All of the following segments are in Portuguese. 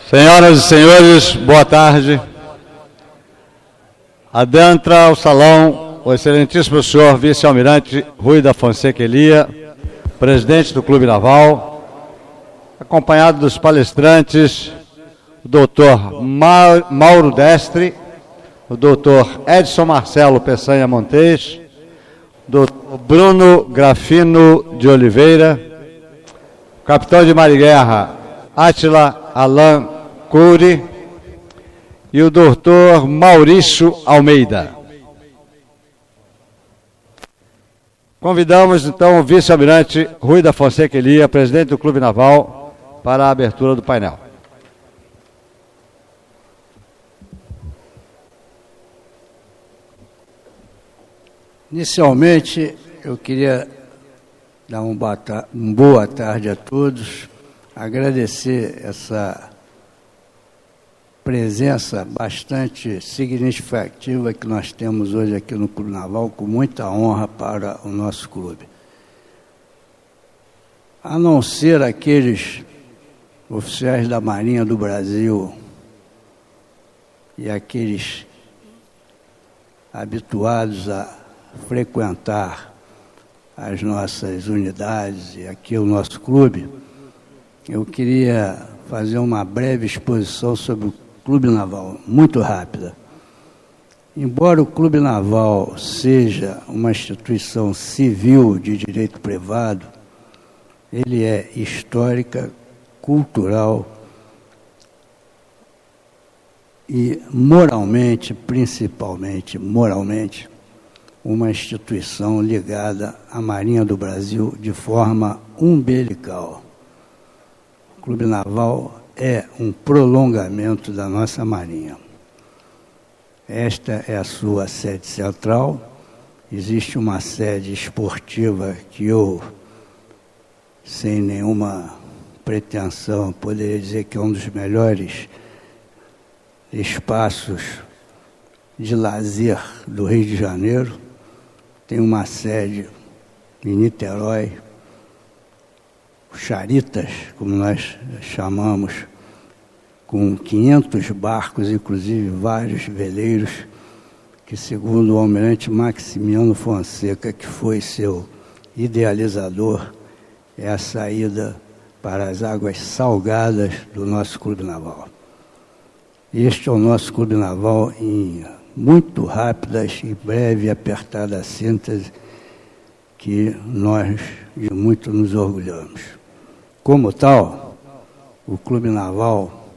Senhoras e senhores, boa tarde. Adentra o salão o excelentíssimo senhor vice-almirante Rui da Fonseca Elia, presidente do Clube Naval, acompanhado dos palestrantes, o doutor Mauro Destre, o doutor Edson Marcelo Peçanha Montes, o doutor Bruno Grafino de Oliveira, o capitão de Mariguerra Átila Alain Cury e o doutor Maurício Almeida. Convidamos, então, o vice-almirante Rui da Fonseca Elia, presidente do Clube Naval, para a abertura do painel. Inicialmente, eu queria dar uma boa tarde a todos, agradecer essa presença bastante significativa que nós temos hoje aqui no Clube Naval, com muita honra para o nosso clube. A não ser aqueles oficiais da Marinha do Brasil e aqueles habituados a frequentar as nossas unidades e aqui o nosso clube, eu queria fazer uma breve exposição sobre o Clube Naval, muito rápida. Embora o Clube Naval seja uma instituição civil de direito privado, ele é histórica, cultural e moralmente, principalmente moralmente, uma instituição ligada à Marinha do Brasil de forma umbilical. O Clube Naval é um prolongamento da nossa Marinha. Esta é a sua sede central. Existe uma sede esportiva que eu, sem nenhuma pretensão, poderia dizer que é um dos melhores espaços de lazer do Rio de Janeiro. Tem uma sede em Niterói, Charitas, como nós chamamos, com 500 barcos, inclusive vários veleiros, que segundo o almirante Maximiano Fonseca, que foi seu idealizador, é a saída para as águas salgadas do nosso Clube Naval. Este é o nosso Clube Naval em muito rápidas e breve e apertada síntese, que nós de muito nos orgulhamos. Como tal, o Clube Naval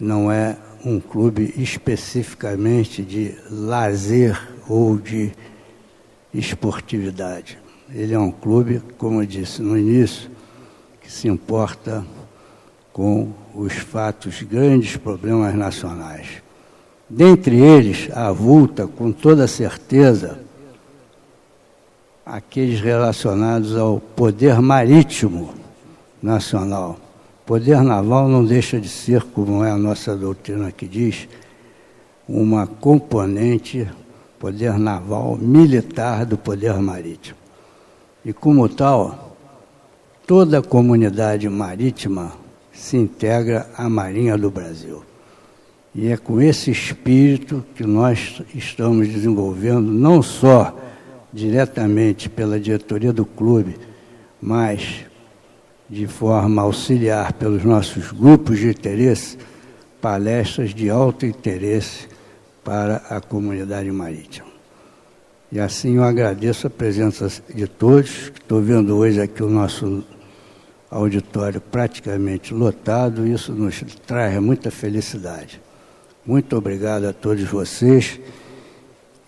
não é um clube especificamente de lazer ou de esportividade. Ele é um clube, como eu disse no início, que se importa com os fatos, grandes problemas nacionais. Dentre eles, avulta com toda certeza aqueles relacionados ao poder marítimo nacional. Poder naval não deixa de ser, como é a nossa doutrina que diz, uma componente, poder naval, militar do poder marítimo. E como tal, toda a comunidade marítima se integra à Marinha do Brasil. E é com esse espírito que nós estamos desenvolvendo, não só diretamente pela diretoria do clube, mas de forma auxiliar pelos nossos grupos de interesse, palestras de alto interesse para a comunidade marítima. E assim eu agradeço a presença de todos. Estou vendo hoje aqui o nosso auditório praticamente lotado, isso nos traz muita felicidade. Muito obrigado a todos vocês.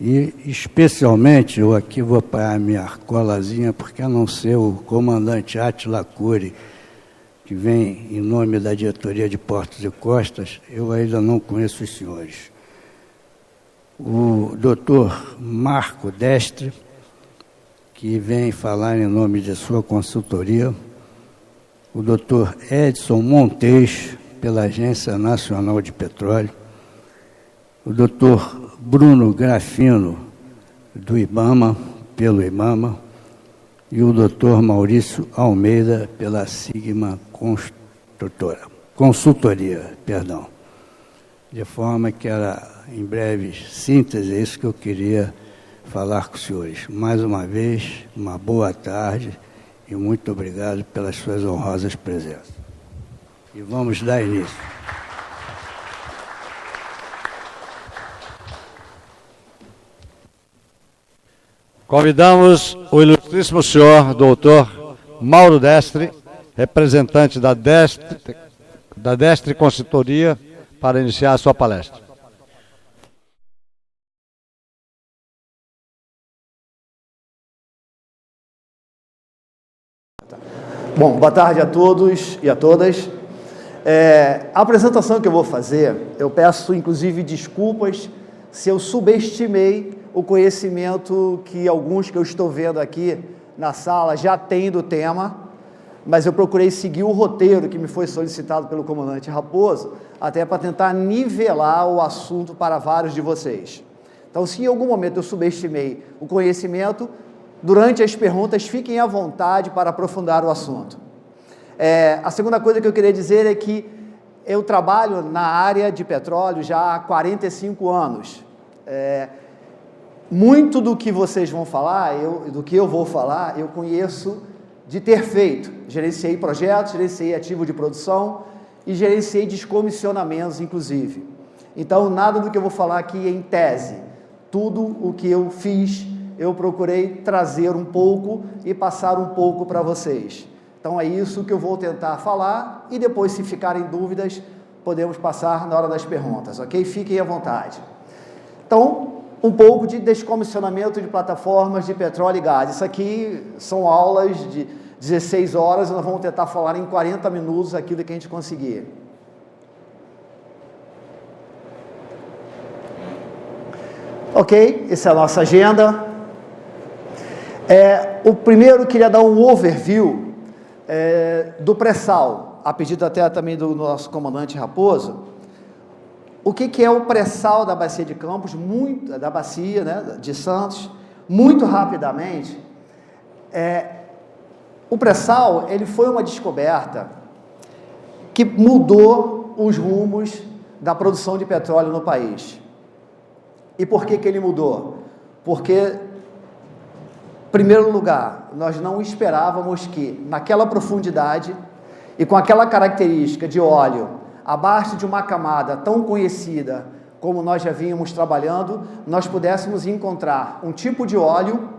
E, especialmente, eu aqui vou para a minha colazinha, porque a não ser o comandante Átila Cury, que vem em nome da diretoria de Portos e Costas, eu ainda não conheço os senhores. O doutor Marco Destre, que vem falar em nome de sua consultoria, o doutor Edson Montes, pela Agência Nacional de Petróleo, o doutor Bruno Grafino, do IBAMA, pelo IBAMA, e o doutor Maurício Almeida, pela Sigma Construtora. consultoria, perdão. De forma que era, em breve síntese, é isso que eu queria falar com os senhores. Mais uma vez, uma boa tarde e muito obrigado pelas suas honrosas presenças. E vamos dar início. Convidamos o ilustríssimo senhor doutor Mauro Destre, representante da Destre Consultoria, para iniciar a sua palestra. Bom, boa tarde a todos e a todas. A apresentação que eu vou fazer, eu peço inclusive desculpas se eu subestimei o conhecimento que alguns que eu estou vendo aqui na sala já têm do tema, mas eu procurei seguir o roteiro que me foi solicitado pelo comandante Raposo, até para tentar nivelar o assunto para vários de vocês. Então, se em algum momento eu subestimei o conhecimento, durante as perguntas, fiquem à vontade para aprofundar o assunto. A segunda coisa que eu queria dizer é que eu trabalho na área de petróleo já há 45 anos. Muito do que vocês vão falar, do que eu vou falar, eu conheço de ter feito. Gerenciei projetos, gerenciei ativo de produção e gerenciei descomissionamentos, inclusive. Então, nada do que eu vou falar aqui é em tese. Tudo o que eu fiz, eu procurei trazer um pouco e passar um pouco para vocês. Então, é isso que eu vou tentar falar e depois, se ficarem dúvidas, podemos passar na hora das perguntas, ok? Fiquem à vontade. Então, um pouco de descomissionamento de plataformas de petróleo e gás. Isso aqui são aulas de 16 horas, nós vamos tentar falar em 40 minutos aquilo que a gente conseguir. Ok, essa é a nossa agenda. O primeiro, queria dar um overview do pré-sal, a pedido até também do nosso comandante Raposo. O que é o pré-sal da Bacia de Campos, da Bacia, né, de Santos, muito rapidamente. O pré-sal, ele foi uma descoberta que mudou os rumos da produção de petróleo no país. E por que ele mudou? Porque, em primeiro lugar, nós não esperávamos que, naquela profundidade e com aquela característica de óleo, abaixo de uma camada tão conhecida como nós já vínhamos trabalhando, nós pudéssemos encontrar um tipo de óleo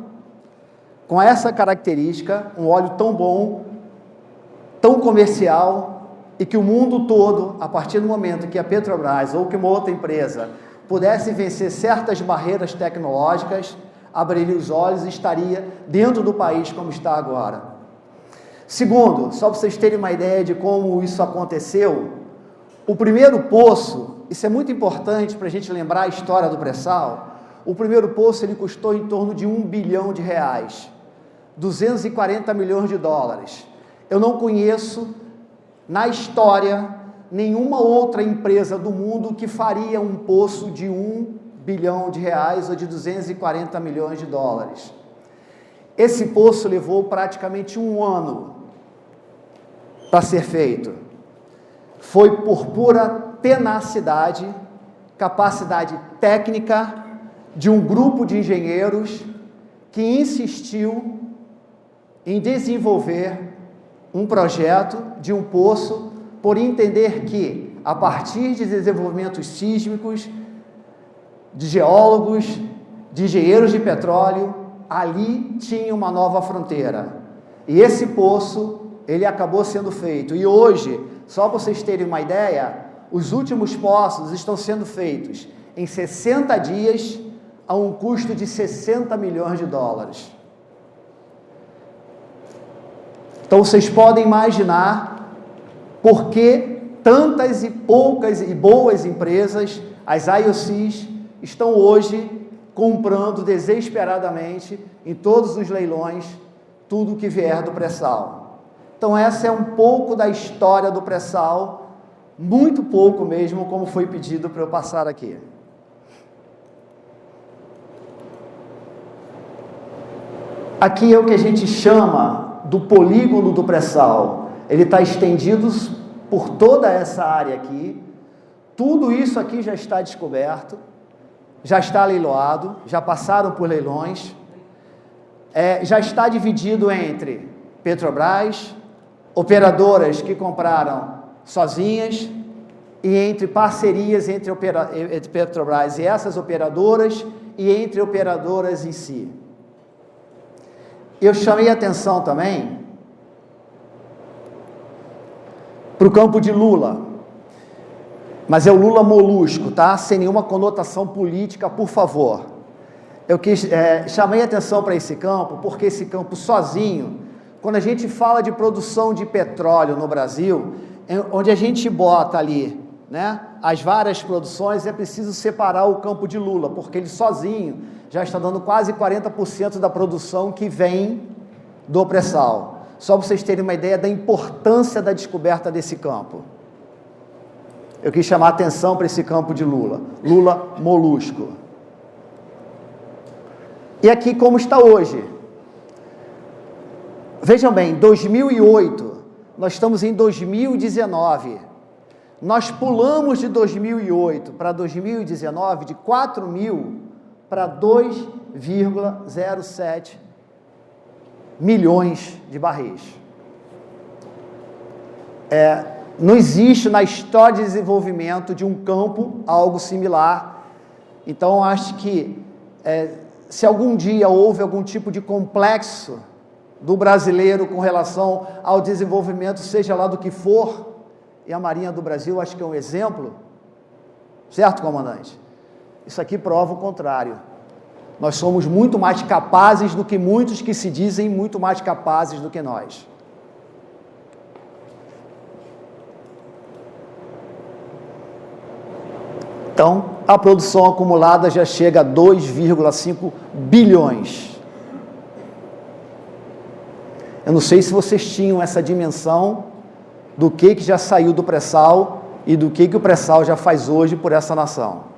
com essa característica, um óleo tão bom, tão comercial, e que o mundo todo, a partir do momento que a Petrobras ou que uma outra empresa pudesse vencer certas barreiras tecnológicas, abriria os olhos e estaria dentro do país como está agora. Segundo, só para vocês terem uma ideia de como isso aconteceu, o primeiro poço, isso é muito importante para a gente lembrar a história do pré-sal, o primeiro poço ele custou em torno de R$1 bilhão, 240 milhões de dólares. Eu não conheço, na história, nenhuma outra empresa do mundo que faria um poço de R$1 bilhão ou de 240 milhões de dólares. Esse poço levou praticamente um ano para ser feito. Foi por pura tenacidade, capacidade técnica de um grupo de engenheiros que insistiu em desenvolver um projeto de um poço, por entender que, a partir de desenvolvimentos sísmicos, de geólogos, de engenheiros de petróleo, ali tinha uma nova fronteira. E esse poço, ele acabou sendo feito. E hoje, só para vocês terem uma ideia, os últimos poços estão sendo feitos em 60 dias a um custo de 60 milhões de dólares. Então, vocês podem imaginar por que tantas e poucas e boas empresas, as IOCs, estão hoje comprando desesperadamente em todos os leilões tudo que vier do pré-sal. Então, essa é um pouco da história do pré-sal, muito pouco mesmo, como foi pedido para eu passar aqui. Aqui é o que a gente chama do polígono do pré-sal. Ele está estendido por toda essa área aqui. Tudo isso aqui já está descoberto, já está leiloado, já passaram por leilões, já está dividido entre Petrobras, operadoras que compraram sozinhas, e entre parcerias entre Petrobras e essas operadoras, e entre operadoras em si. Eu chamei a atenção também para o campo de Lula, mas é o Lula molusco, tá? Sem nenhuma conotação política, por favor. Eu chamei a atenção para esse campo, porque esse campo sozinho, quando a gente fala de produção de petróleo no Brasil, onde a gente bota ali, né, as várias produções, é preciso separar o campo de Lula, porque ele sozinho já está dando quase 40% da produção que vem do pré-sal. Só para vocês terem uma ideia da importância da descoberta desse campo. Eu quis chamar a atenção para esse campo de Lula. Lula molusco. E aqui como está hoje. Vejam bem, 2008, nós estamos em 2019. Nós pulamos de 2008 para 2019 de 4 mil para 2,07 milhões de barris. Não existe na história de desenvolvimento de um campo algo similar. Então, acho que se algum dia houve algum tipo de complexo do brasileiro com relação ao desenvolvimento, seja lá do que for, e a Marinha do Brasil acho que é um exemplo, certo, comandante? Isso aqui prova o contrário. Nós somos muito mais capazes do que muitos que se dizem muito mais capazes do que nós. Então, a produção acumulada já chega a 2,5 bilhões. Eu não sei se vocês tinham essa dimensão do que já saiu do pré-sal e do que o pré-sal já faz hoje por essa nação.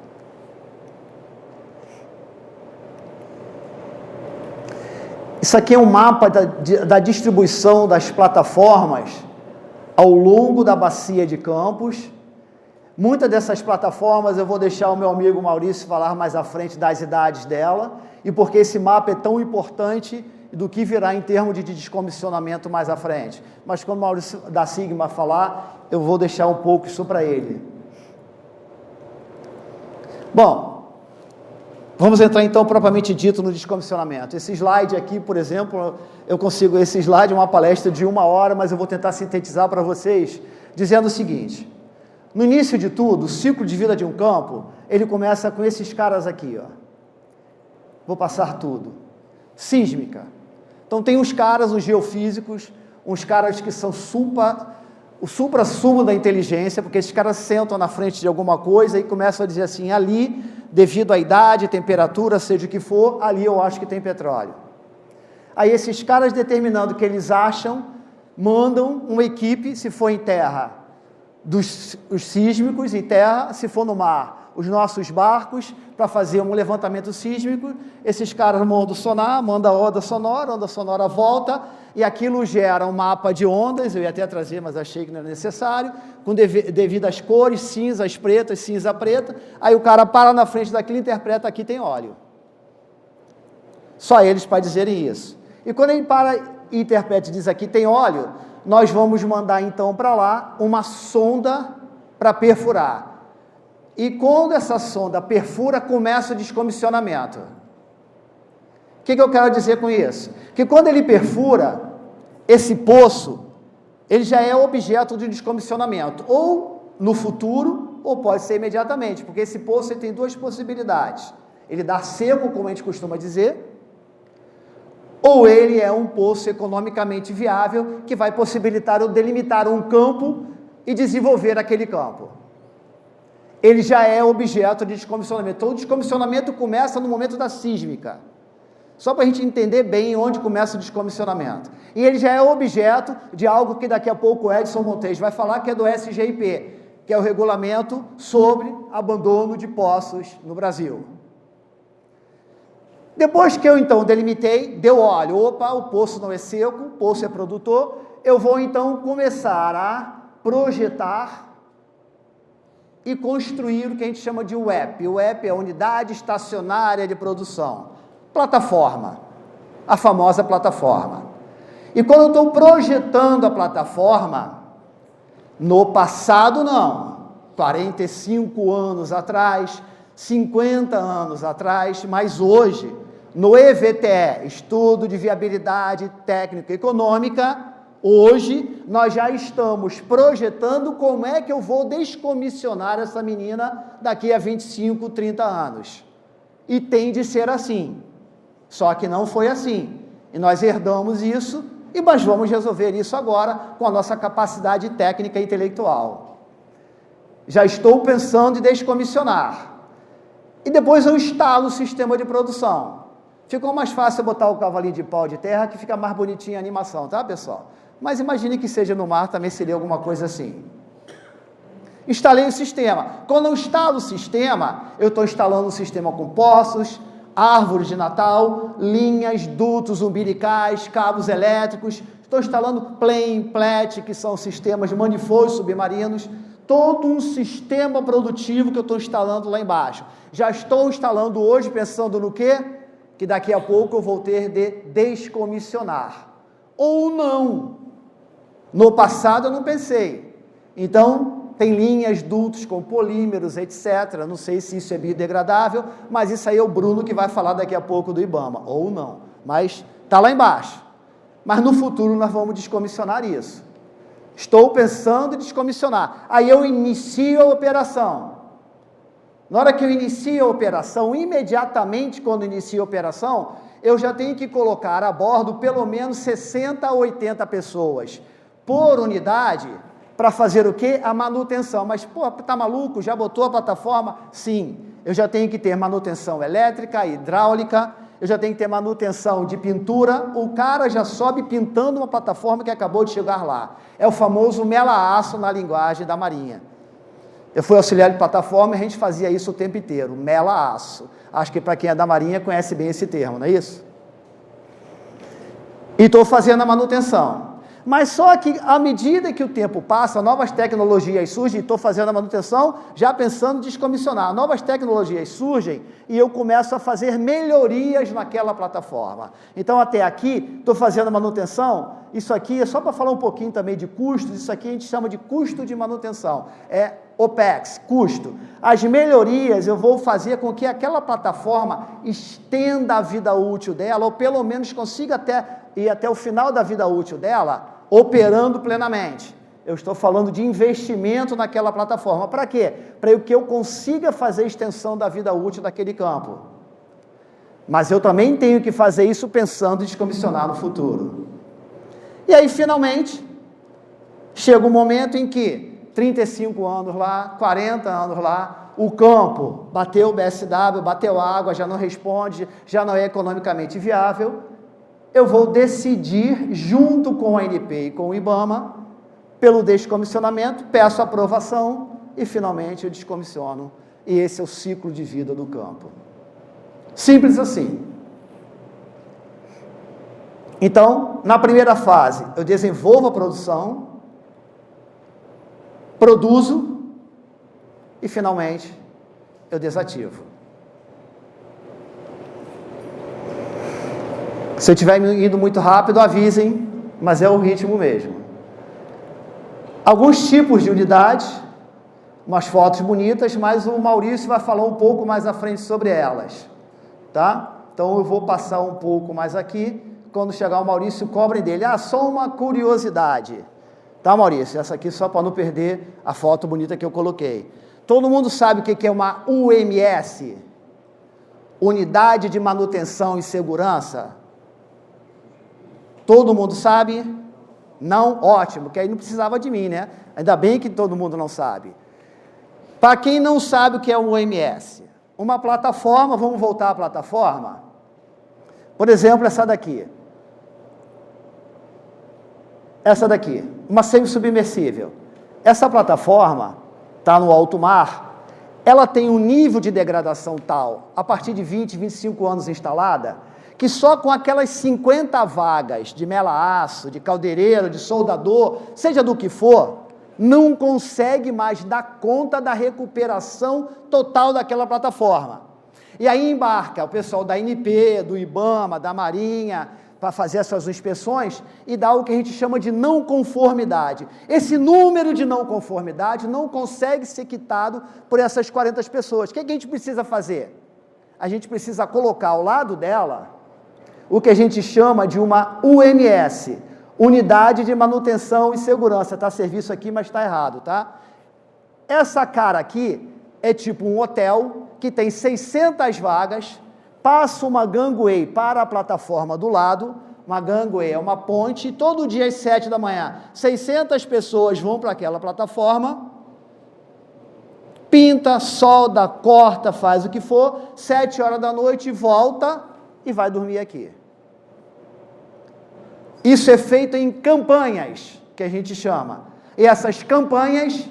Isso aqui é um mapa da distribuição das plataformas ao longo da bacia de Campos. Muitas dessas plataformas eu vou deixar o meu amigo Maurício falar mais à frente das idades dela, e porque esse mapa é tão importante do que virá em termos de descomissionamento mais à frente. Mas quando o Maurício da Sigma falar, eu vou deixar um pouco isso para ele. Bom, vamos entrar então propriamente dito no descomissionamento. Esse slide aqui, por exemplo, esse slide é uma palestra de 1 hora, mas eu vou tentar sintetizar para vocês, dizendo o seguinte: no início de tudo, o ciclo de vida de um campo, ele começa com esses caras aqui, ó. Vou passar tudo. Sísmica. Então tem uns caras, os geofísicos, uns caras que são o supra-sumo da inteligência, porque esses caras sentam na frente de alguma coisa e começam a dizer assim, ali, devido à idade, temperatura, seja o que for, ali eu acho que tem petróleo. Aí esses caras, determinando o que eles acham, mandam uma equipe, se for em terra, os sísmicos em terra, se for no mar, os nossos barcos, para fazer um levantamento sísmico. Esses caras mandam sonar, manda a onda sonora volta, e aquilo gera um mapa de ondas, eu ia até trazer, mas achei que não era necessário, devido às cores, cinzas pretas, cinza preta, aí o cara para na frente daquilo e interpreta, aqui tem óleo. Só eles para dizerem isso. E quando ele para e interpreta e diz, aqui tem óleo, nós vamos mandar então para lá uma sonda para perfurar. E quando essa sonda perfura, começa o descomissionamento. O que eu quero dizer com isso? Que quando ele perfura, esse poço, ele já é objeto de descomissionamento, ou no futuro, ou pode ser imediatamente, porque esse poço ele tem duas possibilidades. Ele dá seco, como a gente costuma dizer, ou ele é um poço economicamente viável, que vai possibilitar ou delimitar um campo e desenvolver aquele campo. Ele já é objeto de descomissionamento. Então, o descomissionamento começa no momento da sísmica. Só para a gente entender bem onde começa o descomissionamento. E ele já é objeto de algo que daqui a pouco o Edson Montes vai falar, que é do SGIP, que é o Regulamento sobre Abandono de Poços no Brasil. Depois que eu, então, delimitei, deu óleo, opa, o poço não é seco, o poço é produtor, eu vou, então, começar a projetar e construir o que a gente chama de UEP. O UEP é a Unidade Estacionária de Produção. Plataforma, a famosa plataforma. E quando eu estou projetando a plataforma, no passado não, 45 anos atrás, 50 anos atrás, mas hoje, no EVTE, Estudo de Viabilidade Técnica e Econômica, hoje nós já estamos projetando como é que eu vou descomissionar essa menina daqui a 25, 30 anos. E tem de ser assim. Só que não foi assim. E nós herdamos isso, e nós vamos resolver isso agora com a nossa capacidade técnica e intelectual. Já estou pensando em descomissionar. E depois eu instalo o sistema de produção. Ficou mais fácil botar o cavalinho de pau de terra, que fica mais bonitinha a animação, tá, pessoal? Mas imagine que seja no mar, também seria alguma coisa assim. Instalei o sistema. Quando eu instalo o sistema, eu estou instalando um sistema com poços, árvores de Natal, linhas, dutos umbilicais, cabos elétricos. Estou instalando PLEM, PLET, que são sistemas de manifolds submarinos. Todo um sistema produtivo que eu estou instalando lá embaixo. Já estou instalando hoje, pensando no quê? Que daqui a pouco eu vou ter de descomissionar. Ou não. No passado eu não pensei. Então, tem linhas, dutos com polímeros, etc. Não sei se isso é biodegradável, mas isso aí é o Bruno que vai falar daqui a pouco do IBAMA. Ou não. Mas está lá embaixo. Mas no futuro nós vamos descomissionar isso. Estou pensando em descomissionar. Aí eu inicio a operação. Na hora que eu inicio a operação, imediatamente quando inicio a operação, eu já tenho que colocar a bordo pelo menos 60 a 80 pessoas por unidade para fazer o quê? A manutenção. Mas, pô, tá maluco? Já botou a plataforma? Sim. Eu já tenho que ter manutenção elétrica, hidráulica, eu já tenho que ter manutenção de pintura. O cara já sobe pintando uma plataforma que acabou de chegar lá. É o famoso mela-aço na linguagem da Marinha. Eu fui auxiliar de plataforma e a gente fazia isso o tempo inteiro, mela-aço. Acho que para quem é da Marinha conhece bem esse termo, não é isso? E estou fazendo a manutenção. Mas só que, à medida que o tempo passa, novas tecnologias surgem, estou fazendo a manutenção, já pensando em descomissionar. Novas tecnologias surgem e eu começo a fazer melhorias naquela plataforma. Então, até aqui, estou fazendo a manutenção. Isso aqui é só para falar um pouquinho também de custos. Isso aqui a gente chama de custo de manutenção. É OPEX, custo. As melhorias eu vou fazer com que aquela plataforma estenda a vida útil dela, ou pelo menos consiga ir até o final da vida útil dela, operando plenamente. Eu estou falando de investimento naquela plataforma. Para quê? Para que eu consiga fazer a extensão da vida útil daquele campo. Mas eu também tenho que fazer isso pensando em descomissionar no futuro. E aí, finalmente, chega um momento em que 35 anos lá, 40 anos lá, o campo bateu o BSW, bateu água, já não responde, já não é economicamente viável. Eu vou decidir, junto com a ANP e com o IBAMA, pelo descomissionamento, peço aprovação e, finalmente, eu descomissiono. E esse é o ciclo de vida do campo. Simples assim. Então, na primeira fase, eu desenvolvo a produção, produzo e, finalmente, eu desativo. Se eu estiver indo muito rápido, avisem, mas é o ritmo mesmo. Alguns tipos de unidades, umas fotos bonitas, mas o Maurício vai falar um pouco mais à frente sobre elas, tá? Então eu vou passar um pouco mais aqui, quando chegar o Maurício, cobrem dele. Ah, só uma curiosidade, tá, Maurício? Essa aqui só para não perder a foto bonita que eu coloquei. Todo mundo sabe o que é uma UMS? Unidade de Manutenção e Segurança? Todo mundo sabe? Não? Ótimo, que aí não precisava de mim, né? Ainda bem que todo mundo não sabe. Para quem não sabe o que é um OMS, uma plataforma, vamos voltar à plataforma? Por exemplo, essa daqui. Essa daqui, uma semi-submersível. Essa plataforma está no alto mar, ela tem um nível de degradação tal, a partir de 20, 25 anos instalada, que só com aquelas 50 vagas de mela-aço, de caldeireiro, de soldador, seja do que for, não consegue mais dar conta da recuperação total daquela plataforma. E aí embarca o pessoal da ANP, do IBAMA, da Marinha, para fazer essas inspeções e dá o que a gente chama de não conformidade. Esse número de não conformidade não consegue ser quitado por essas 40 pessoas. O que a gente precisa fazer? A gente precisa colocar ao lado dela o que a gente chama de uma UMS, Unidade de Manutenção e Segurança. Está serviço aqui, mas está errado, tá? Essa cara aqui é tipo um hotel que tem 600 vagas, passa uma gangway para a plataforma do lado, uma gangway é uma ponte, e todo dia às 7 da manhã, 600 pessoas vão para aquela plataforma, pinta, solda, corta, faz o que for, 7 horas da noite volta e vai dormir aqui. Isso é feito em campanhas, que a gente chama. E essas campanhas,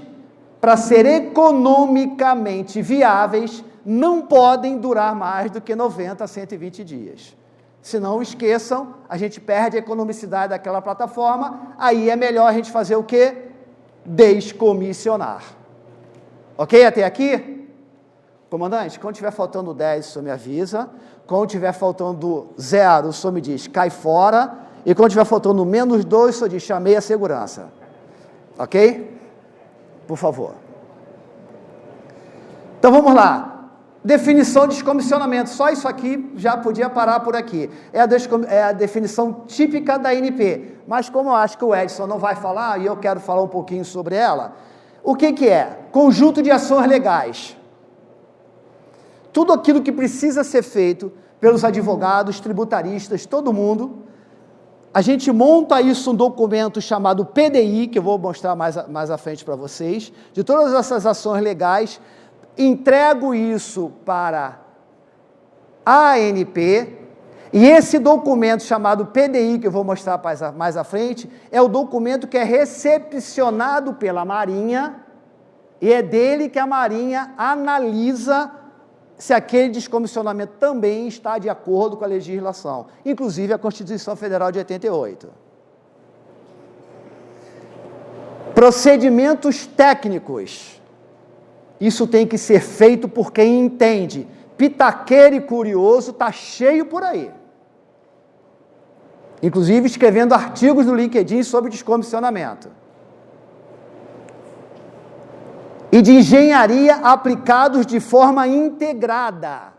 para serem economicamente viáveis, não podem durar mais do que 90 a 120 dias. Se não, esqueçam, a gente perde a economicidade daquela plataforma, aí é melhor a gente fazer o quê? Descomissionar. Ok até aqui? Comandante, quando tiver faltando 10, o senhor me avisa. Quando tiver faltando 0, o senhor me diz, cai fora. E quando tiver faltando menos 2, o senhor diz, chamei a segurança. Ok? Por favor. Então vamos lá. Definição de descomissionamento. Só isso aqui já podia parar por aqui. É a definição típica da ANP. Mas como eu acho que o Edson não vai falar, e eu quero falar um pouquinho sobre ela, o que é? Conjunto de ações legais. Tudo aquilo que precisa ser feito pelos advogados, tributaristas, todo mundo. A gente monta isso um documento chamado PDI, que eu vou mostrar mais à frente para vocês, de todas essas ações legais, entrego isso para a ANP, e esse documento chamado PDI, que eu vou mostrar mais à frente, é o documento que é recepcionado pela Marinha, e é dele que a Marinha analisa se aquele descomissionamento também está de acordo com a legislação, inclusive a Constituição Federal de 88. Procedimentos técnicos. Isso tem que ser feito por quem entende. Pitaqueiro e curioso está cheio por aí. Inclusive escrevendo artigos no LinkedIn sobre descomissionamento. E de engenharia aplicados de forma integrada.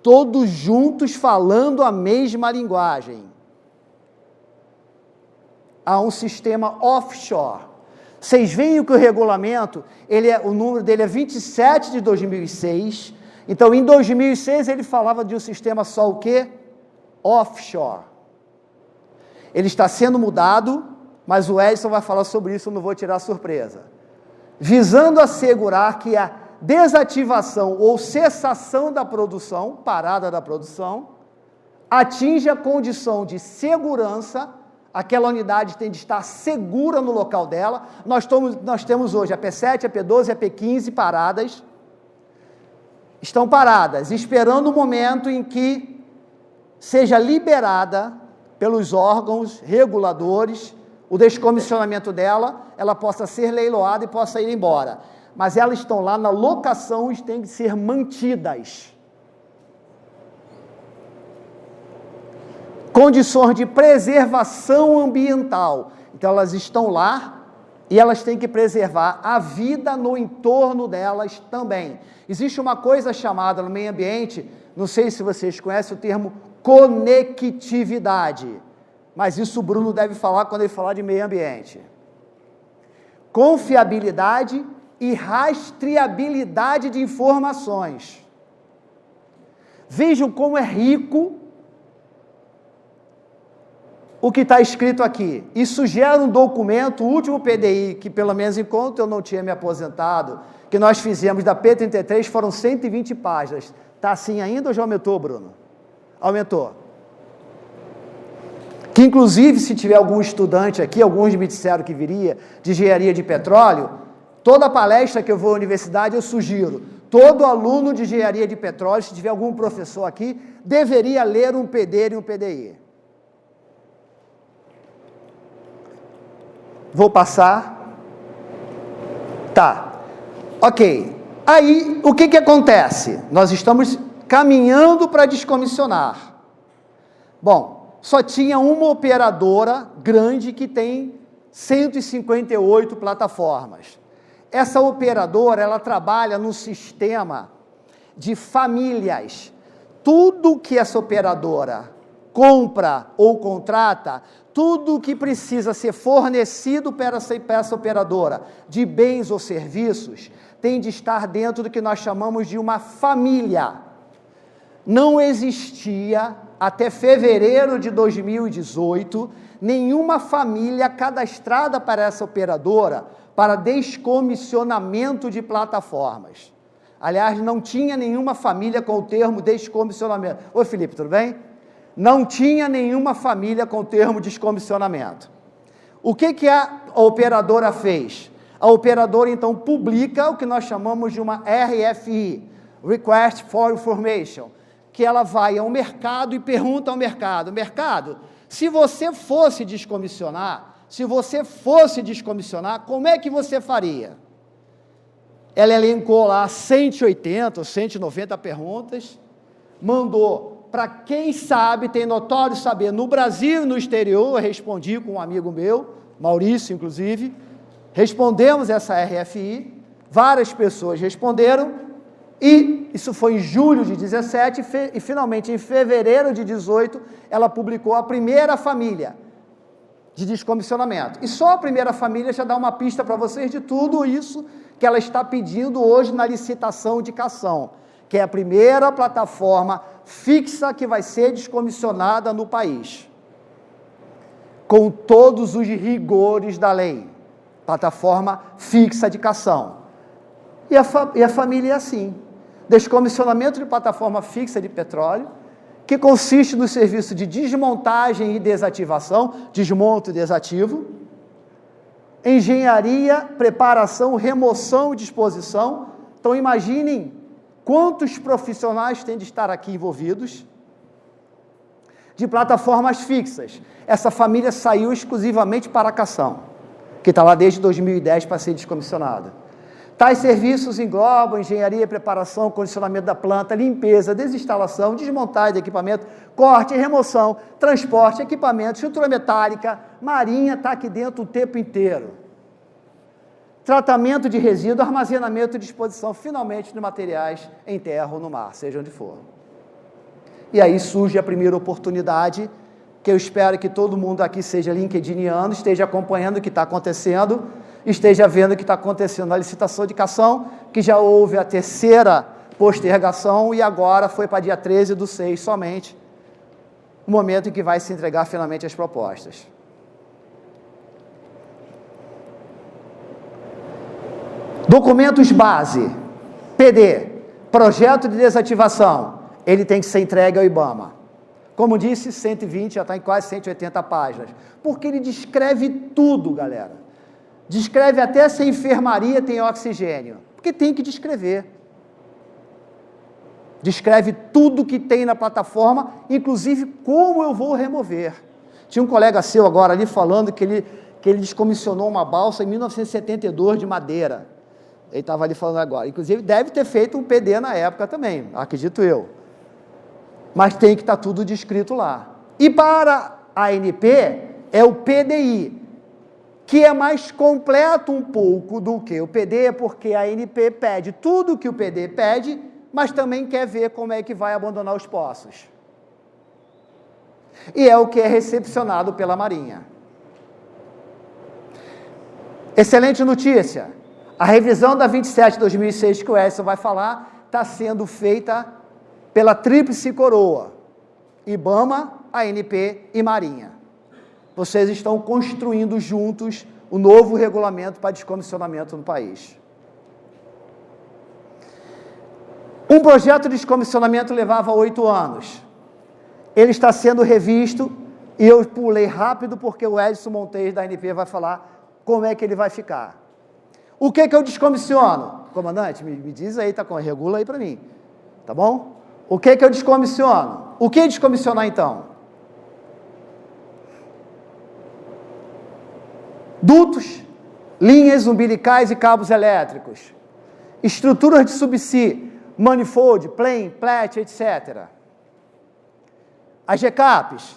Todos juntos falando a mesma linguagem. Há um sistema offshore. Vocês veem que o regulamento, o número dele é 27 de 2006. Então, em 2006, ele falava de um sistema só o quê? Offshore. Ele está sendo mudado, mas o Edson vai falar sobre isso, eu não vou tirar a surpresa. Visando assegurar que a desativação ou cessação da produção, parada da produção, atinge a condição de segurança. Aquela unidade tem de estar segura no local dela. Nós temos hoje a P7, a P12 e a P15 paradas. Estão paradas, esperando o momento em que seja liberada pelos órgãos reguladores o descomissionamento dela, ela possa ser leiloada e possa ir embora. Mas elas estão lá na locação e têm que ser mantidas. Condições de preservação ambiental. Então, elas estão lá e elas têm que preservar a vida no entorno delas também. Existe uma coisa chamada no meio ambiente, não sei se vocês conhecem o termo conectividade, mas isso o Bruno deve falar quando ele falar de meio ambiente. Confiabilidade e rastreabilidade de informações. Vejam como é rico o que está escrito aqui. Isso gera um documento, o último PDI, que pelo menos enquanto eu não tinha me aposentado, que nós fizemos da P33, foram 120 páginas. Está assim ainda ou já aumentou, Bruno? Aumentou. Que inclusive, se tiver algum estudante aqui, alguns me disseram que viria, de engenharia de petróleo, toda palestra que eu vou à universidade, eu sugiro, todo aluno de engenharia de petróleo, se tiver algum professor aqui, deveria ler um PD e um PDI. Vou passar. Tá, ok. Aí, o que acontece? Nós estamos caminhando para descomissionar. Bom, só tinha uma operadora grande que tem 158 plataformas. Essa operadora, ela trabalha no sistema de famílias. Tudo que essa operadora compra ou contrata, tudo que precisa ser fornecido para essa operadora de bens ou serviços, tem de estar dentro do que nós chamamos de uma família. Não existia, até fevereiro de 2018, nenhuma família cadastrada para essa operadora para descomissionamento de plataformas. Aliás, não tinha nenhuma família com o termo descomissionamento. Oi, Felipe, tudo bem? Não tinha nenhuma família com o termo descomissionamento. O que a operadora fez? A operadora, então, publica o que nós chamamos de uma RFI, Request for Information, que ela vai ao mercado e pergunta ao mercado, se você fosse descomissionar, como é que você faria? Ela elencou lá 180 ou 190 perguntas, mandou para quem sabe, tem notório saber, no Brasil e no exterior. Eu respondi com um amigo meu, Maurício, inclusive, respondemos essa RFI, várias pessoas responderam, e isso foi em julho de 17, e finalmente em fevereiro de 18, ela publicou a primeira família de descomissionamento. E só a primeira família já dá uma pista para vocês de tudo isso que ela está pedindo hoje na licitação de Cação, que é a primeira plataforma fixa que vai ser descomissionada no país, com todos os rigores da lei, plataforma fixa de Cação. E a família é assim, descomissionamento de plataforma fixa de petróleo, que consiste no serviço de desmontagem e desativação, desmonto e desativo, engenharia, preparação, remoção e disposição. Então imaginem quantos profissionais têm de estar aqui envolvidos, de plataformas fixas. Essa família saiu exclusivamente para a Cação, que está lá desde 2010 para ser descomissionada. Tais serviços englobam engenharia, preparação, condicionamento da planta, limpeza, desinstalação, desmontagem de equipamento, corte, remoção, transporte, equipamento, estrutura metálica, marinha está aqui dentro o tempo inteiro. Tratamento de resíduo, armazenamento e disposição, finalmente, de materiais em terra ou no mar, seja onde for. E aí surge a primeira oportunidade, que eu espero que todo mundo aqui seja linkediniano, esteja acompanhando o que está acontecendo, esteja vendo o que está acontecendo na licitação de Cação, que já houve a terceira postergação e agora foi para dia 13/6 somente, o momento em que vai se entregar finalmente as propostas. Documentos base, PD, projeto de desativação, ele tem que ser entregue ao IBAMA. Como disse, 120, já está em quase 180 páginas, porque ele descreve tudo, galera. Descreve até se a enfermaria tem oxigênio, porque tem que descrever. Descreve tudo que tem na plataforma, inclusive como eu vou remover. Tinha um colega seu agora ali falando que ele descomissionou uma balsa em 1972 de madeira. Ele estava ali falando agora. Inclusive deve ter feito um PD na época também, acredito eu. Mas tem que estar tudo descrito lá. E para a ANP é o PDI, que é mais completo um pouco do que o PD, porque a ANP pede tudo que o PD pede, mas também quer ver como é que vai abandonar os poços. E é o que é recepcionado pela Marinha. Excelente notícia, a revisão da 27/2006, que o Edson vai falar, está sendo feita pela Tríplice Coroa, IBAMA, ANP e Marinha. Vocês estão construindo juntos o novo regulamento para descomissionamento no país. Um projeto de descomissionamento levava 8 anos. Ele está sendo revisto, e eu pulei rápido porque o Edson Montes da ANP vai falar como é que ele vai ficar. O que eu descomissiono? Comandante, me diz aí, regula aí para mim, tá bom? O que eu descomissiono? O que descomissionar então? Dutos, linhas umbilicais e cabos elétricos, estruturas de subsea, manifold, plane, plate, etc. As recaps,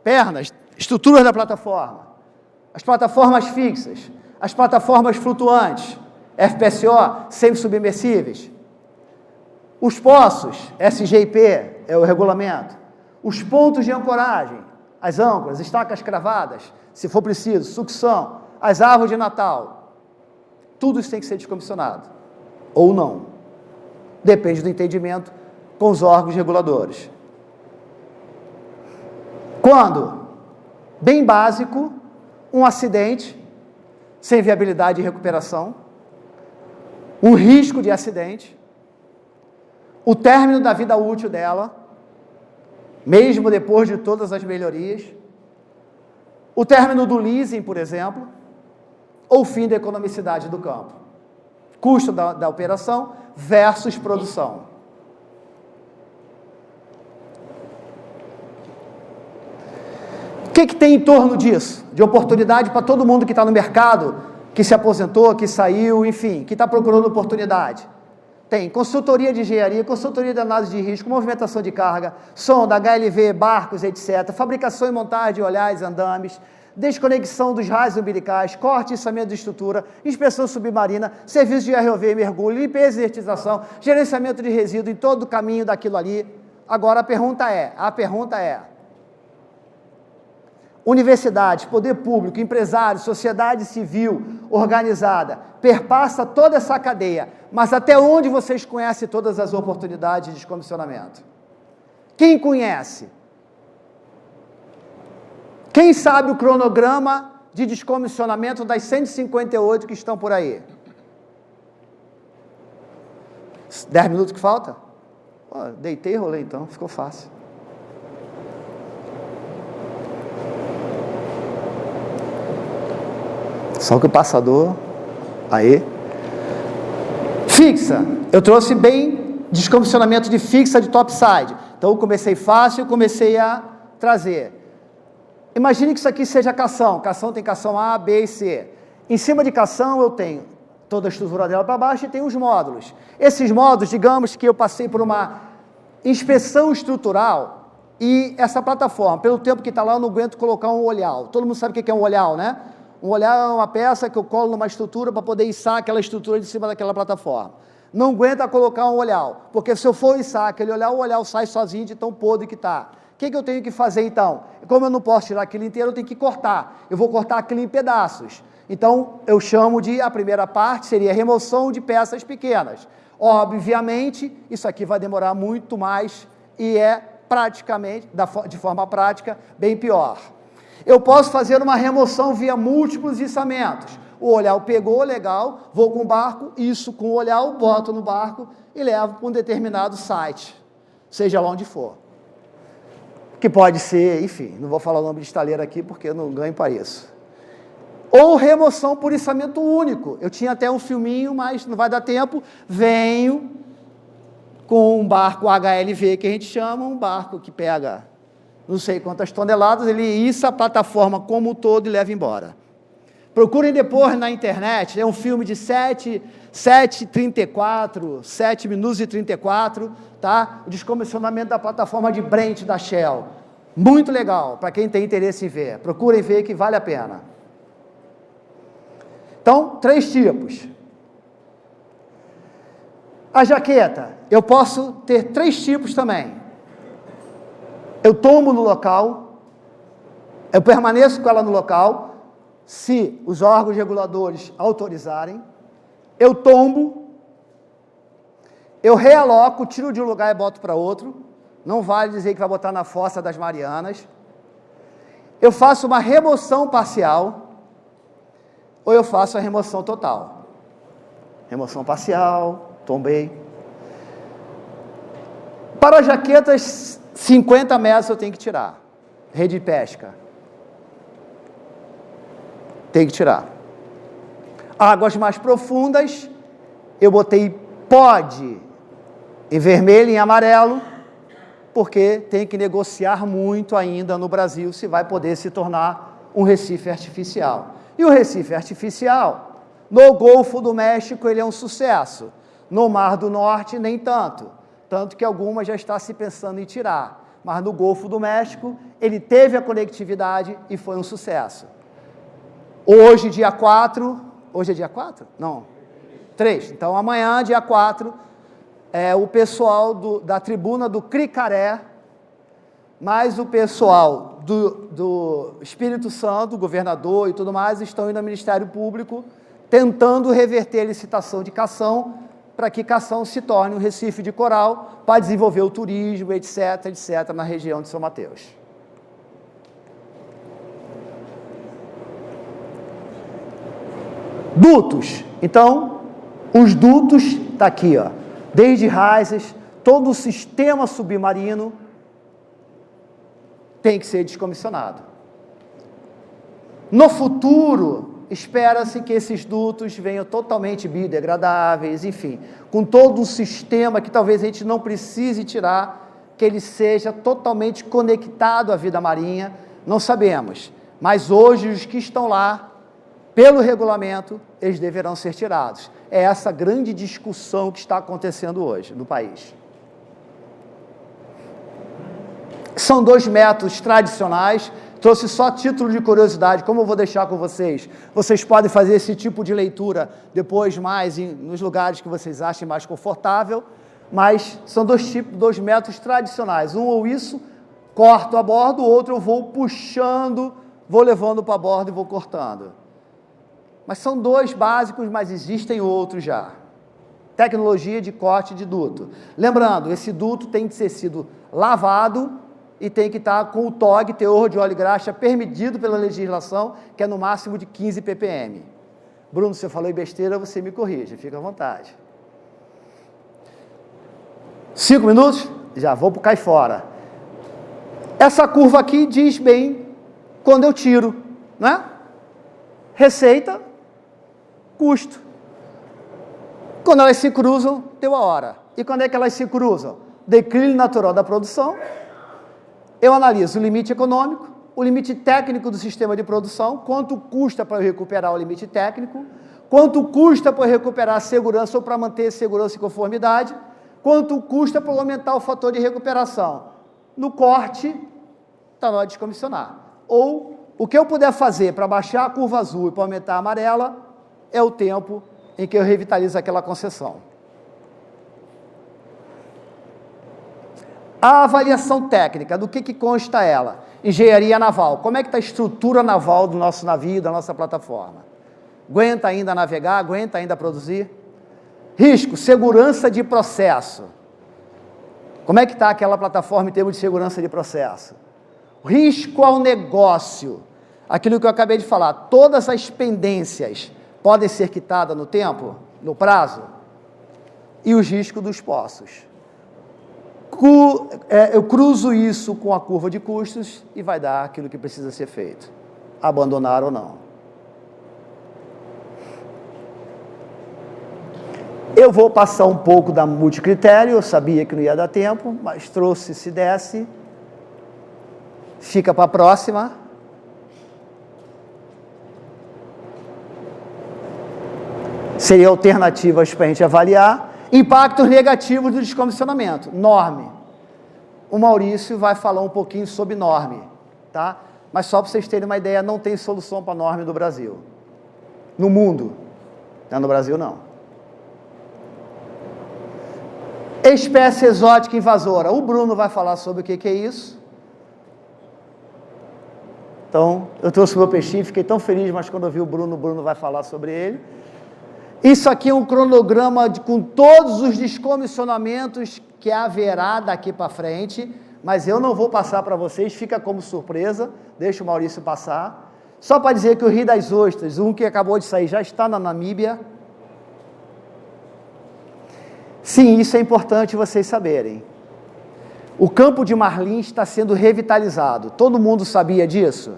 pernas, estruturas da plataforma, as plataformas fixas, as plataformas flutuantes, FPSO, semi-submersíveis, os poços, SGIP, é o regulamento, os pontos de ancoragem, as âncoras, estacas cravadas, se for preciso, sucção, as árvores de Natal, tudo isso tem que ser descomissionado, ou não, depende do entendimento com os órgãos reguladores. Quando, bem básico, um acidente, sem viabilidade de recuperação, um risco de acidente, o término da vida útil dela, mesmo depois de todas as melhorias, o término do leasing, por exemplo, ou o fim da economicidade do campo. Custo da operação versus produção. O que tem em torno disso? De oportunidade para todo mundo que está no mercado, que se aposentou, que saiu, enfim, que está procurando oportunidade. Tem consultoria de engenharia, consultoria de análise de risco, movimentação de carga, sonda, HLV, barcos, etc., fabricação e montagem de olhares, andames, desconexão dos raios umbilicais, corte e içamento de estrutura, inspeção submarina, serviço de ROV e mergulho, limpeza e hermetização, gerenciamento de resíduo em todo o caminho daquilo ali. Agora a pergunta é, universidades, poder público, empresários, sociedade civil organizada, perpassa toda essa cadeia, mas até onde vocês conhecem todas as oportunidades de descomissionamento? Quem conhece? Quem sabe o cronograma de descomissionamento das 158 que estão por aí? 10 minutos que falta? Pô, deitei e rolei então, ficou fácil. Só que o passador, aí, fixa, eu trouxe bem descomissionamento de fixa de topside, então eu comecei fácil, comecei a trazer. Imagine que isso aqui seja cação tem cação A, B e C, em cima de cação eu tenho toda a estrutura dela para baixo e tem os módulos. Esses módulos, digamos que eu passei por uma inspeção estrutural e essa plataforma, pelo tempo que está lá, eu não aguento colocar um olhal. Todo mundo sabe o que é um olhal, né? Um olhar é uma peça que eu colo numa estrutura para poder içar aquela estrutura de cima daquela plataforma. Não aguenta colocar um olhar, porque se eu for içar aquele olhar, o olhar sai sozinho de tão podre que está. O que eu tenho que fazer então? Como eu não posso tirar aquilo inteiro, eu tenho que cortar. Eu vou cortar aquilo em pedaços. Então, eu chamo de, a primeira parte seria remoção de peças pequenas. Obviamente, isso aqui vai demorar muito mais e é praticamente, de forma prática, bem pior. Eu posso fazer uma remoção via múltiplos içamentos. O olhar pegou, legal, vou com o barco, isso com o olhar, boto no barco e levo para um determinado site, seja lá onde for. Que pode ser, enfim, não vou falar o nome de estaleiro aqui porque eu não ganho para isso. Ou remoção por içamento único. Eu tinha até um filminho, mas não vai dar tempo. Venho com um barco HLV, que a gente chama, um barco que pega não sei quantas toneladas, ele issa a plataforma como um todo e leva embora. Procurem depois na internet, é um filme de 7 minutos e 34, tá? O descomissionamento da plataforma de Brent da Shell. Muito legal, para quem tem interesse em ver. Procurem ver que vale a pena. Então, 3 tipos. A jaqueta, eu posso ter 3 tipos também. Eu tomo no local, eu permaneço com ela no local, se os órgãos reguladores autorizarem, eu tombo, eu realoco, tiro de um lugar e boto para outro, não vale dizer que vai botar na Fossa das Marianas, eu faço uma remoção parcial, ou eu faço a remoção total. Remoção parcial, tombei. Para jaquetas, 50 metros eu tenho que tirar. Rede de pesca. Tem que tirar. Águas mais profundas, eu botei POD em vermelho e em amarelo, porque tem que negociar muito ainda no Brasil se vai poder se tornar um recife artificial. E o recife artificial, No Golfo do México ele é um sucesso. No Mar do Norte nem tanto. Tanto que algumas já está se pensando em tirar. Mas no Golfo do México ele teve a conectividade e foi um sucesso. Hoje, dia 4... Hoje é dia 4? Não. 3. Então amanhã, dia 4, o pessoal da tribuna do Cricaré, mais o pessoal do Espírito Santo, o governador e tudo mais, estão indo ao Ministério Público tentando reverter a licitação de Cação para que Cação se torne um Recife de coral para desenvolver o turismo, etc., etc., na região de São Mateus. Dutos. Então, os dutos, está aqui, ó, desde raízes, todo o sistema submarino tem que ser descomissionado. No futuro, espera-se que esses dutos venham totalmente biodegradáveis, enfim, com todo um sistema que talvez a gente não precise tirar, que ele seja totalmente conectado à vida marinha, não sabemos. Mas hoje, os que estão lá, pelo regulamento, eles deverão ser tirados. É essa grande discussão que está acontecendo hoje no país. São 2 métodos tradicionais, trouxe só título de curiosidade, como eu vou deixar com vocês. Vocês podem fazer esse tipo de leitura depois mais nos lugares que vocês achem mais confortável, mas são 2 métodos tradicionais. Um ou isso, corto a bordo, o outro eu vou puxando, vou levando para a bordo e vou cortando. Mas são 2 básicos, mas existem outros já. Tecnologia de corte de duto. Lembrando, esse duto tem que ter sido lavado e tem que estar com o TOG, teor de óleo e graxa, permitido pela legislação, que é no máximo de 15 ppm. Bruno, se eu falei besteira, você me corrige, fica à vontade. 5 minutos? Já vou para o cai fora. Essa curva aqui diz bem quando eu tiro, né? Receita, custo. Quando elas se cruzam, deu a hora. E quando é que elas se cruzam? Declínio natural da produção. Eu analiso o limite econômico, o limite técnico do sistema de produção, quanto custa para eu recuperar o limite técnico, quanto custa para eu recuperar a segurança ou para manter segurança e conformidade, quanto custa para eu aumentar o fator de recuperação. No corte, está na hora de descomissionar. Ou o que eu puder fazer para baixar a curva azul e para aumentar a amarela é o tempo em que eu revitalizo aquela concessão. A avaliação técnica, do que consta ela? Engenharia naval. Como é que está a estrutura naval do nosso navio, da nossa plataforma? Aguenta ainda navegar? Aguenta ainda produzir? Risco, segurança de processo. Como é que está aquela plataforma em termos de segurança de processo? Risco ao negócio. Aquilo que eu acabei de falar, todas as pendências podem ser quitadas no tempo, no prazo, e os riscos dos poços. Eu cruzo isso com a curva de custos e vai dar aquilo que precisa ser feito, abandonar ou não. Eu vou passar um pouco da multicritério, eu sabia que não ia dar tempo, mas trouxe, se desse, fica para a próxima. Seria alternativas para a gente avaliar. Impactos negativos do descomissionamento. Norme. O Maurício vai falar um pouquinho sobre norme, tá? Mas só para vocês terem uma ideia, não tem solução para norme do Brasil. No mundo. Não, no Brasil, não. Espécie exótica invasora. O Bruno vai falar sobre o que é isso. Então, eu trouxe o meu peixinho, fiquei tão feliz, mas quando eu vi o Bruno vai falar sobre ele. Isso aqui é um cronograma com todos os descomissionamentos que haverá daqui para frente, mas eu não vou passar para vocês, fica como surpresa, deixa o Maurício passar. Só para dizer que o Rio das Ostras, um que acabou de sair, já está na Namíbia. Sim, isso é importante vocês saberem. O campo de marlim está sendo revitalizado. Todo mundo sabia disso?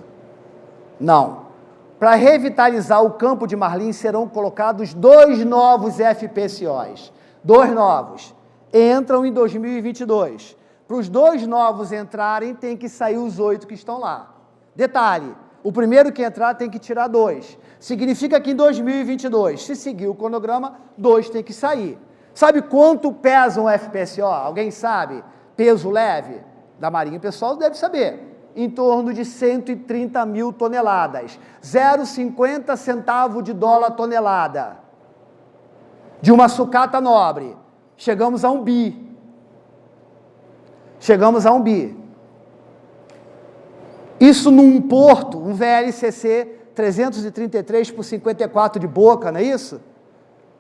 Não. Para revitalizar o campo de marlim serão colocados 2 novos FPSOs. 2 novos. Entram em 2022. Para os 2 novos entrarem, tem que sair os 8 que estão lá. Detalhe, O primeiro que entrar tem que tirar 2. Significa que em 2022, se seguir o cronograma, 2 tem que sair. Sabe quanto pesa um FPSO? Alguém sabe? Peso leve da Marinha, o pessoal deve saber. Em torno de 130 mil toneladas. 0,50 centavo de dólar a tonelada. De uma sucata nobre. Chegamos a 1 bi. Chegamos a 1 bi. Isso num porto, um VLCC 333 por 54 de boca, não é isso?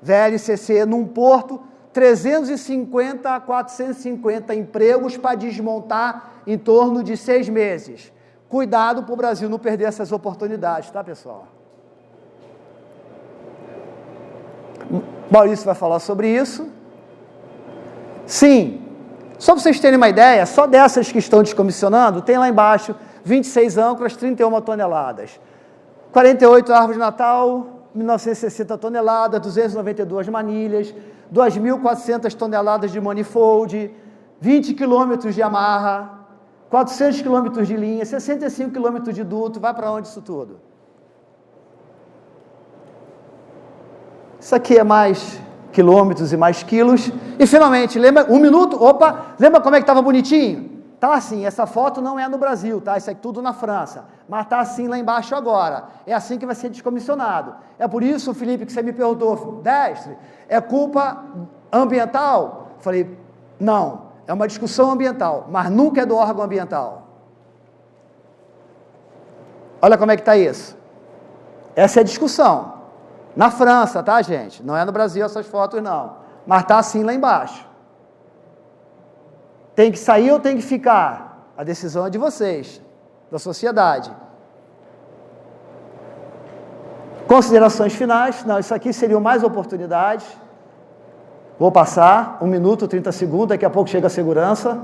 VLCC num porto, 350 a 450 empregos para desmontar em torno de 6 meses. Cuidado para o Brasil não perder essas oportunidades, tá, pessoal? Maurício vai falar sobre isso. Sim, só para vocês terem uma ideia, só dessas que estão descomissionando, tem lá embaixo 26 âncoras, 31 toneladas. 48 árvores de Natal, 1960 toneladas, 292 manilhas, 2.400 toneladas de manifold, 20 quilômetros de amarra, 400 quilômetros de linha, 65 quilômetros de duto. Vai para onde isso tudo? Isso aqui é mais quilômetros e mais quilos. E finalmente, lembra, 1 minuto, opa, lembra como é que estava bonitinho? Tá assim, essa foto não é no Brasil, tá? Isso é tudo na França, mas tá assim lá embaixo agora. É assim que vai ser descomissionado. É por isso, Felipe, que você me perguntou, Destre, é culpa ambiental? Falei, não, é uma discussão ambiental, mas nunca é do órgão ambiental. Olha como é que tá isso. Essa é a discussão. Na França, tá, gente? Não é no Brasil essas fotos, não. Mas tá assim lá embaixo. Tem que sair ou tem que ficar? A decisão é de vocês, da sociedade. Considerações finais. Não, isso aqui seriam mais oportunidades. Vou passar, 1 minuto, 30 segundos, daqui a pouco chega a segurança.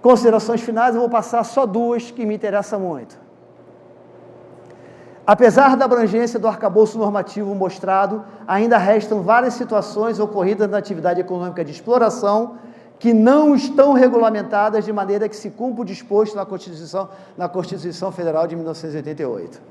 Considerações finais, eu vou passar só 2 que me interessam muito. Apesar da abrangência do arcabouço normativo mostrado, ainda restam várias situações ocorridas na atividade econômica de exploração que não estão regulamentadas de maneira que se cumpra o disposto na Constituição Federal de 1988.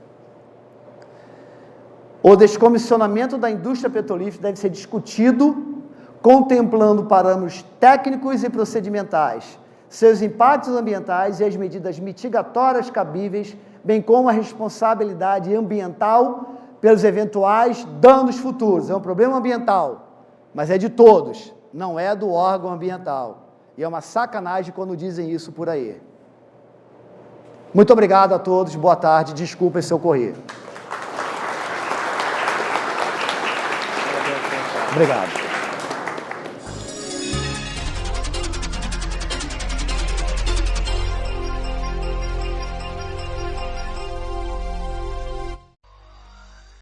O descomissionamento da indústria petrolífera deve ser discutido contemplando parâmetros técnicos e procedimentais, seus impactos ambientais e as medidas mitigatórias cabíveis, bem como a responsabilidade ambiental pelos eventuais danos futuros. É um problema ambiental, mas é de todos. Não é do órgão ambiental. E é uma sacanagem quando dizem isso por aí. Muito obrigado a todos, boa tarde, desculpem se eu corri. Obrigado.